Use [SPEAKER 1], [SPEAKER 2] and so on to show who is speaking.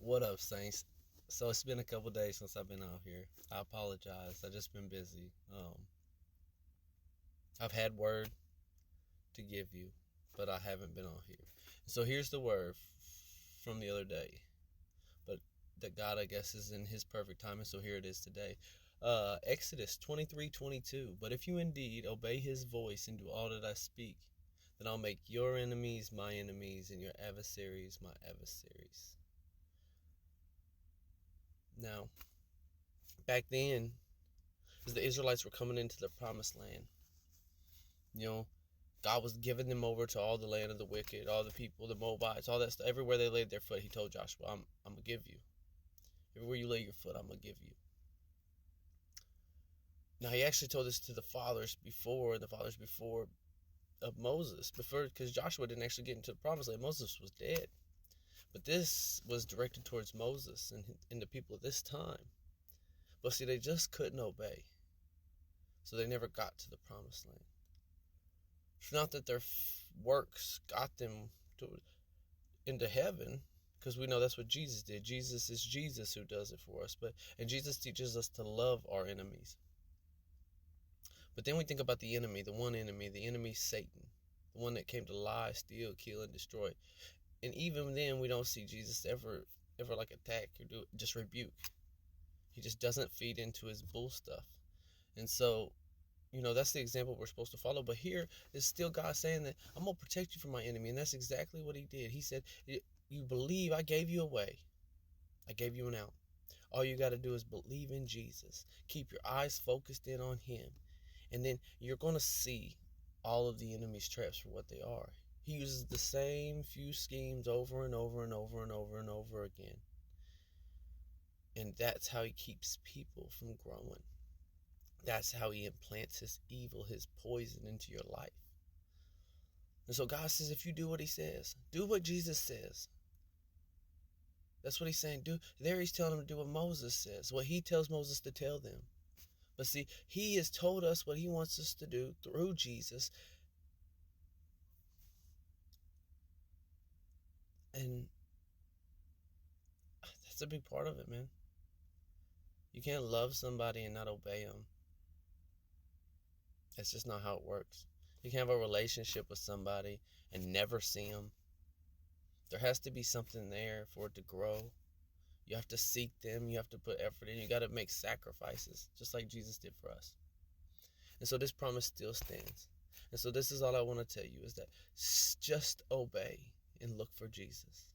[SPEAKER 1] What up, Saints? So it's been a couple days since I've been out here. I apologize. I just been busy. I've had word to give you, but I haven't been on here. So here's the word from the other day. But that God, I guess, is in His perfect time, and so here it is today. Exodus 23:22. But if you indeed obey His voice and do all that I speak, then I'll make your enemies my enemies and your adversaries my adversaries. Now, back then, as the Israelites were coming into the promised land, God was giving them over to all the land of the wicked, all the people, the Moabites, all that stuff. Everywhere they laid their foot, He told Joshua, I'm going to give you. Everywhere you lay your foot, I'm going to give you. Now, He actually told this to the fathers before of Moses, because Joshua didn't actually get into the promised land. Moses was dead. But this was directed towards Moses and the people of this time. But see, they just couldn't obey. So they never got to the promised land. It's not that their works got them into heaven, because we know that's what Jesus did. Jesus is Jesus who does it for us. And Jesus teaches us to love our enemies. But then we think about the enemy, the enemy Satan, the one that came to lie, steal, kill, and destroy. And even then, we don't see Jesus ever like attack or just rebuke. He just doesn't feed into his bull stuff. And so, that's the example we're supposed to follow. But here is still God saying that I'm going to protect you from my enemy. And that's exactly what He did. He said, you believe I gave you a way. I gave you an out. All you got to do is believe in Jesus. Keep your eyes focused in on Him. And then you're going to see all of the enemy's traps for what they are. He uses the same few schemes over and over and over and over and over again. And that's how he keeps people from growing. That's how he implants his evil, his poison into your life. And so God says, if you do what He says, do what Jesus says. That's what He's saying. He's telling them to do what Moses says, what He tells Moses to tell them. But see, He has told us what He wants us to do through Jesus. And that's a big part of it, man. You can't love somebody and not obey them. That's just not how it works. You can have a relationship with somebody and never see them. There has to be something there for it to grow. You have to seek them. You have to put effort in. You got to make sacrifices, just like Jesus did for us. And so this promise still stands. And so this is all I want to tell you, is that just obey and look for Jesus.